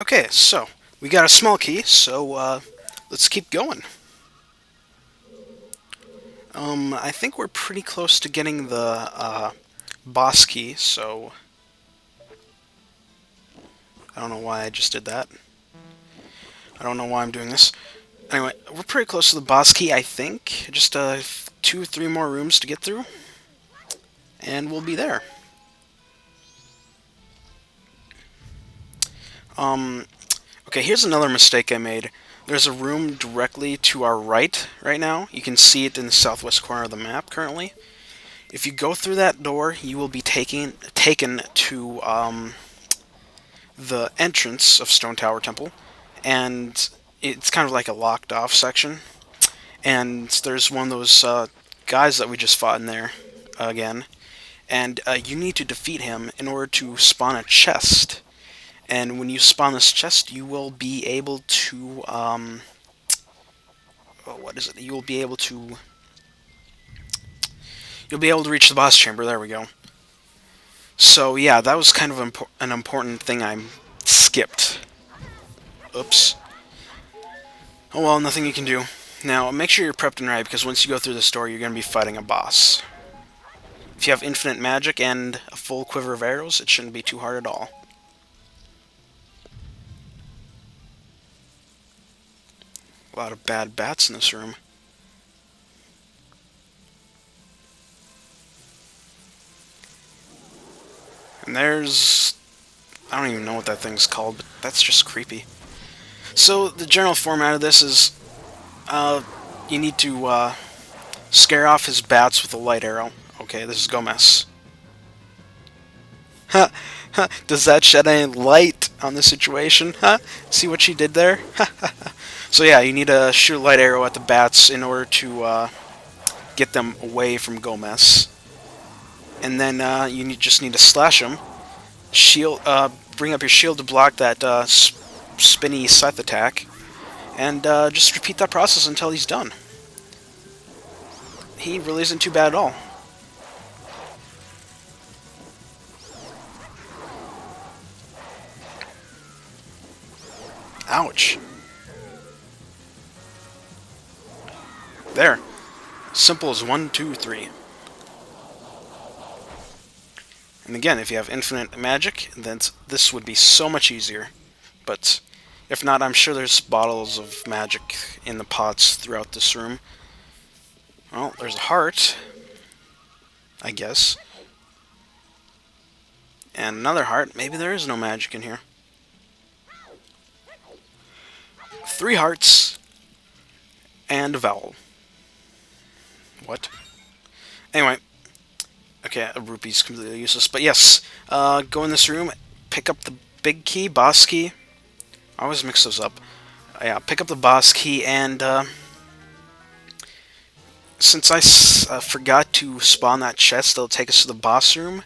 Okay, so we got a small key, so let's keep going. I think we're pretty close to getting the boss key, so I don't know why I just did that. I don't know why I'm doing this. Anyway, we're pretty close to the boss key, I think. Just two, three more rooms to get through, and we'll be there. Um, okay, here's another mistake I made. There's a room directly to our right now. You can see it in the southwest corner of the map currently. If you go through that door, you will be taken to the entrance of Stone Tower Temple, and it's kind of like a locked off section. And there's one of those guys that we just fought in there again, and you need to defeat him in order to spawn a chest. And when you spawn this chest, you will be able to what is it? You'll be able to reach the boss chamber. There we go. So yeah, that was kind of an important thing I skipped. Oops. Oh well, nothing you can do. Now, make sure you're prepped and ready, because once you go through this door, you're going to be fighting a boss. If you have infinite magic and a full quiver of arrows, it shouldn't be too hard at all. A lot of bad bats in this room. And there's... I don't even know what that thing's called, but that's just creepy. So, the general format of this is... you need to, scare off his bats with a light arrow. Okay, this is Gomez. Huh? Does that shed any light on the situation? Huh? See what she did there? So yeah, you need to shoot a light arrow at the bats in order to get them away from Gomez. And then just need to slash them. Shield, bring up your shield to block that spinny scythe attack. And just repeat that process until he's done. He really isn't too bad at all. Ouch. There. Simple as 1, 2, 3. And again, if you have infinite magic, then this would be so much easier. But if not, I'm sure there's bottles of magic in the pots throughout this room. Well, there's a heart, I guess. And another heart. Maybe there is no magic in here. 3 hearts and a vowel. What? Anyway. Okay, a rupee's completely useless. But yes, go in this room, pick up the big key, boss key. I always mix those up. Yeah, pick up the boss key, and since I forgot to spawn that chest that'll take us to the boss room,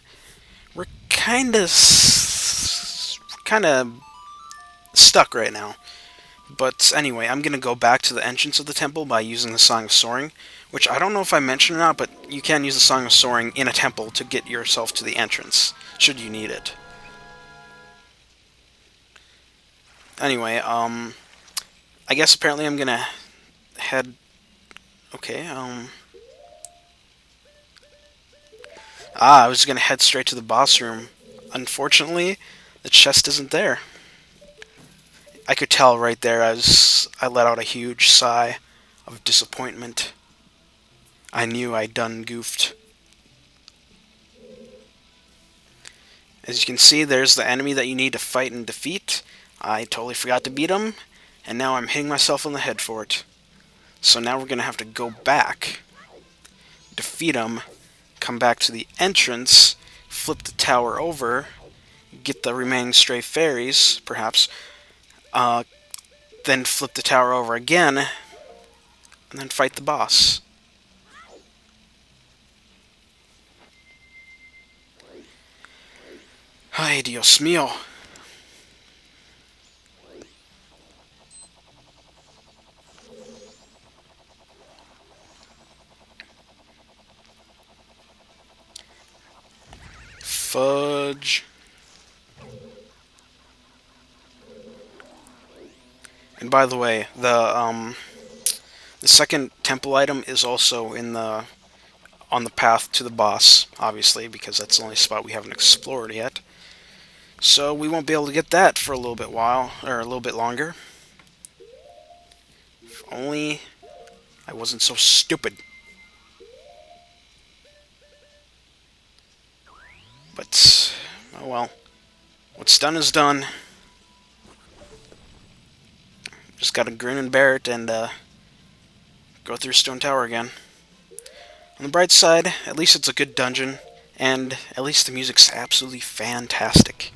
we're kind of stuck right now. But anyway, I'm going to go back to the entrance of the temple by using the Song of Soaring, which I don't know if I mentioned or not, but you can use the Song of Soaring in a temple to get yourself to the entrance, should you need it. Anyway, I guess apparently I'm going to head... Okay, I was going to head straight to the boss room. Unfortunately, the chest isn't there. I could tell right there as I let out a huge sigh of disappointment. I knew I'd done goofed. As you can see, there's the enemy that you need to fight and defeat. I totally forgot to beat him, and now I'm hitting myself on the head for it. So now we're going to have to go back, defeat him, come back to the entrance, flip the tower over, get the remaining stray fairies, perhaps, then flip the tower over again, and then fight the boss. Ay, Dios mío. Fudge. And by the way, the second temple item is also in the on the path to the boss, obviously, because that's the only spot we haven't explored yet. So we won't be able to get that for a little bit while, or a little bit longer. If only I wasn't so stupid. But, oh well. What's done is done. Just gotta grin and bear it and go through Stone Tower again. On the bright side, at least it's a good dungeon, and at least the music's absolutely fantastic.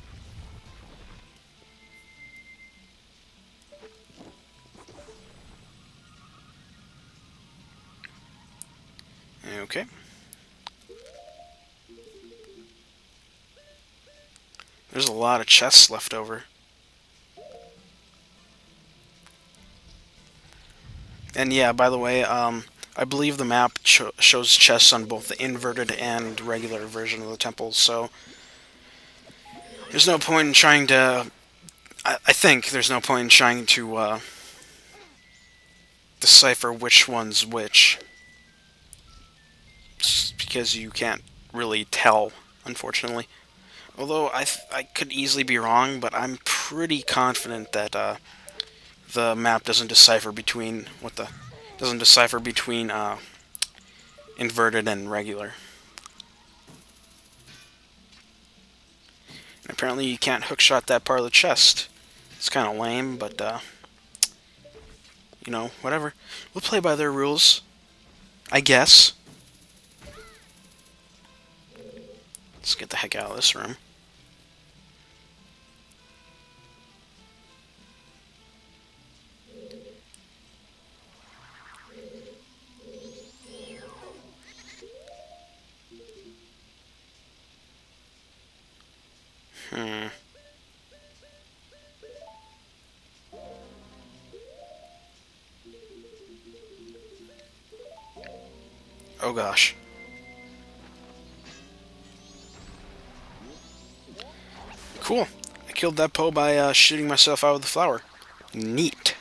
Okay. There's a lot of chests left over. And yeah, by the way, I believe the map shows chests on both the inverted and regular version of the temple, so there's no point in trying to. I think there's no point in trying to decipher which one's which, because you can't really tell, unfortunately. Although I could easily be wrong, but I'm pretty confident that the map doesn't decipher between inverted and regular. And apparently you can't hookshot that part of the chest. It's kind of lame, but you know, whatever. We'll play by their rules, I guess. Let's get the heck out of this room. Hmm. Oh gosh. Cool. I killed that Poe by shooting myself out of the flower. Neat.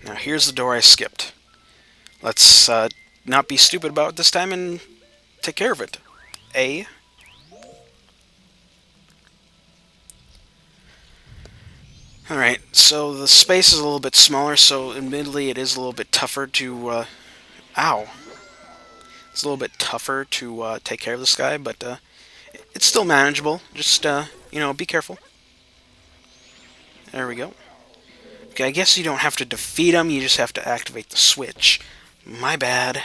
Now here's the door I skipped. Let's not be stupid about it this time and take care of it. A. Alright, so the space is a little bit smaller, so admittedly it is a little bit tougher to, ow. It's a little bit tougher to take care of this guy, but it's still manageable. Just, you know, be careful. There we go. Okay, I guess you don't have to defeat him, you just have to activate the switch. My bad.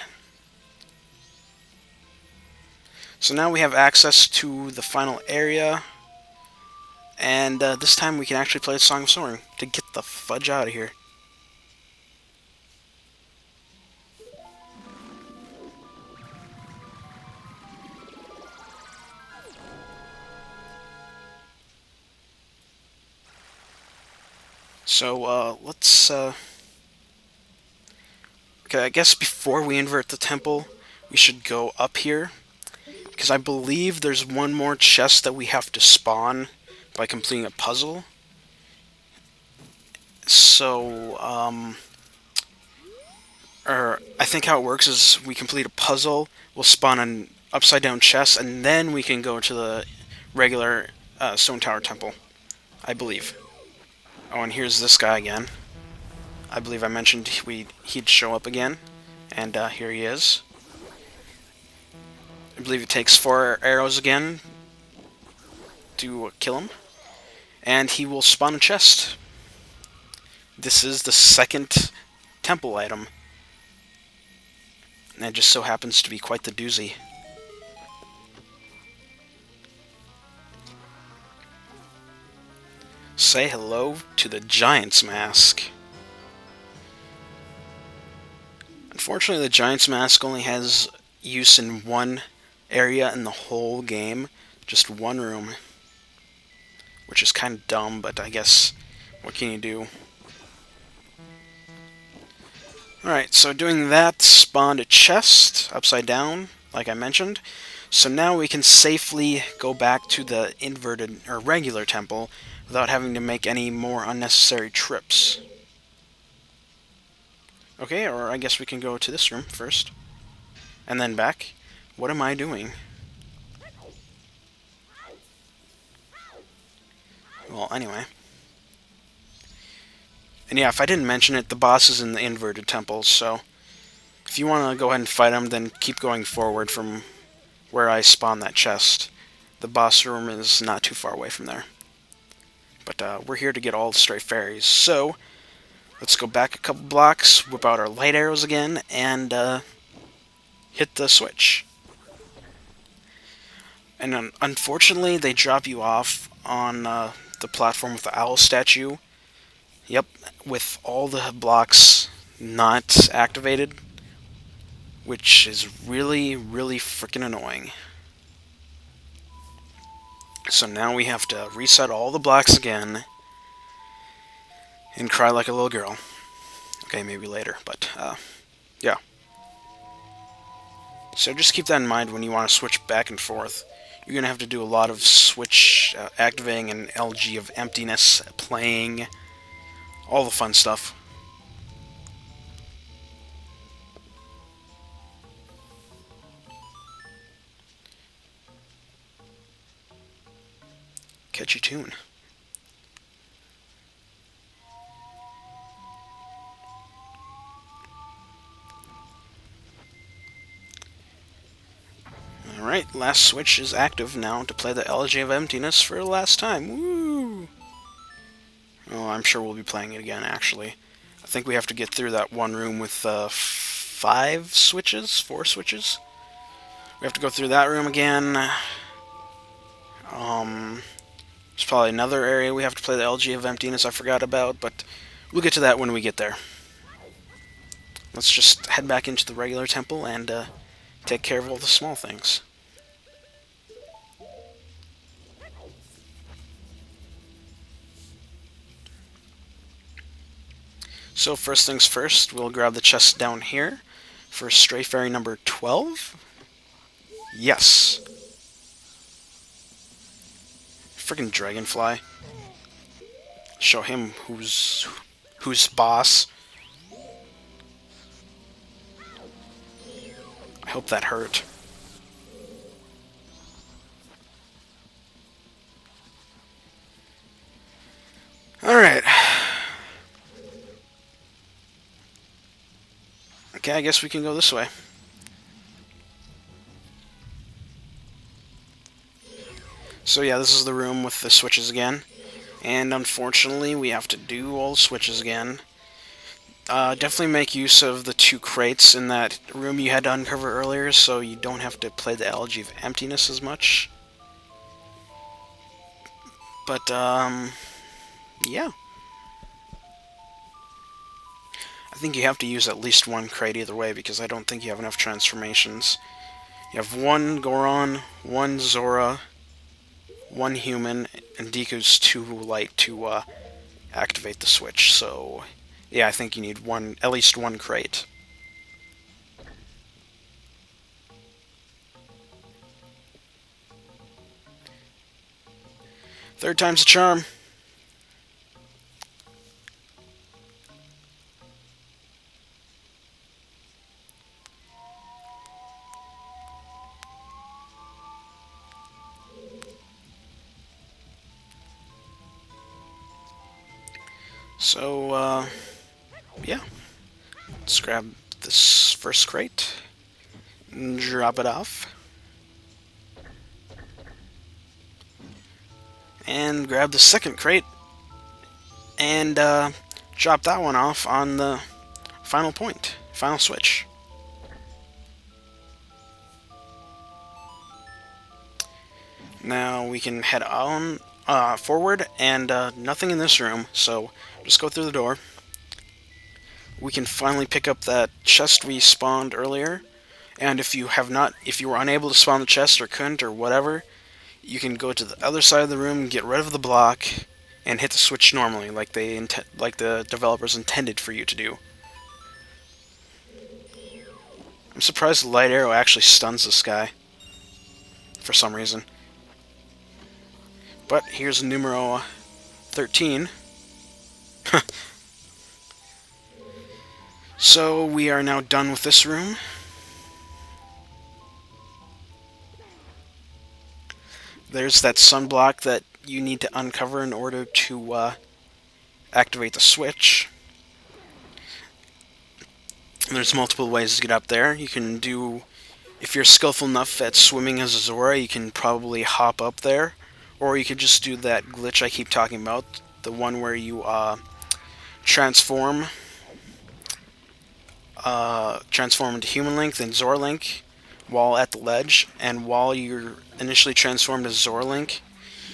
So now we have access to the final area, and this time we can actually play the Song of Soaring to get the fudge out of here. So, let's, okay, I guess before we invert the temple, we should go up here, because I believe there's one more chest that we have to spawn by completing a puzzle. So, or I think how it works is we complete a puzzle, we'll spawn an upside down chest, and then we can go to the regular Stone Tower Temple, I believe. Oh, and here's this guy again. I believe I mentioned he'd show up again, and here he is. I believe it takes 4 arrows again to kill him, and he will spawn a chest. This is the second temple item, and it just so happens to be quite the doozy. Say hello to the Giant's Mask. Unfortunately, the Giant's Mask only has use in one area in the whole game, just one room, which is kind of dumb, but I guess what can you do? Alright, so doing that spawned a chest upside down, like I mentioned. So now we can safely go back to the inverted or regular temple without having to make any more unnecessary trips. Okay, or I guess we can go to this room first. And then back. What am I doing? Well, anyway. And yeah, if I didn't mention it, the boss is in the inverted temple, so if you want to go ahead and fight him, then keep going forward from where I spawned that chest. The boss room is not too far away from there. But we're here to get all the stray fairies, so let's go back a couple blocks, whip out our light arrows again, and hit the switch. And unfortunately, they drop you off on the platform with the owl statue. Yep, with all the blocks not activated, which is really, really freaking annoying. So now we have to reset all the blocks again and cry like a little girl. Okay, maybe later, but yeah. So just keep that in mind when you want to switch back and forth. You're going to have to do a lot of switch activating and LG of emptiness, playing, all the fun stuff. Catchy tune. Alright, last switch is active now to play the Elegy of Emptiness for the last time. Woo! Oh, I'm sure we'll be playing it again, actually. I think we have to get through that one room with 5 switches? 4 switches? We have to go through that room again. There's probably another area we have to play the Elegy of Emptiness I forgot about, but we'll get to that when we get there. Let's just head back into the regular temple and take care of all the small things. So first things first, we'll grab the chest down here for Stray Fairy number 12. Yes. Friggin' Dragonfly. Show him who's boss. I hope that hurt. Alright. Okay, I guess we can go this way. So yeah, this is the room with the switches again. And unfortunately, we have to do all the switches again. Definitely make use of the 2 crates in that room you had to uncover earlier, so you don't have to play the Elegy of Emptiness as much. But, yeah. I think you have to use at least 1 crate either way, because I don't think you have enough transformations. You have 1 Goron, 1 Zora, 1 human, and Deku's too light to activate the switch, so yeah, I think you need at least 1 crate. Third time's a charm. So, yeah. Let's grab this first crate and drop it off. And grab the second crate and drop that one off on the final point, final switch. Now we can head on forward, and nothing in this room, so just go through the door. We can finally pick up that chest we spawned earlier, and if you were unable to spawn the chest or couldn't or whatever, you can go to the other side of the room, get rid of the block, and hit the switch normally, like the developers intended for you to do. I'm surprised the light arrow actually stuns this guy. for some reason. But here's numero 13. So we are now done with this room. There's that sunblock that you need to uncover in order to activate the switch. There's multiple ways to get up there. You can do, if you're skillful enough at swimming as a Zora, you can probably hop up there. Or you could just do that glitch I keep talking about, the one where you transform into Human Link, then Zora Link, while at the ledge. And while you're initially transformed as Zora Link,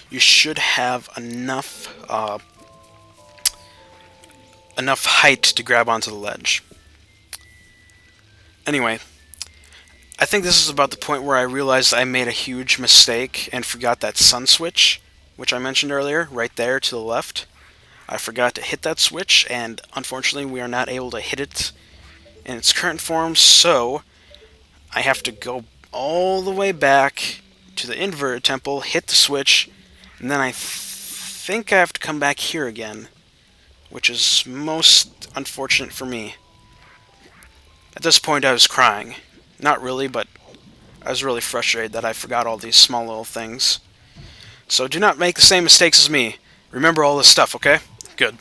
you should have enough height to grab onto the ledge. Anyway, I think this is about the point where I realized I made a huge mistake and forgot that sun switch, which I mentioned earlier, right there to the left. I forgot to hit that switch, and unfortunately we are not able to hit it in its current form, so I have to go all the way back to the inverted temple, hit the switch, and then I think I have to come back here again, which is most unfortunate for me. At this point I was crying. Not really, but I was really frustrated that I forgot all these small little things. So do not make the same mistakes as me. Remember all this stuff, okay? Good.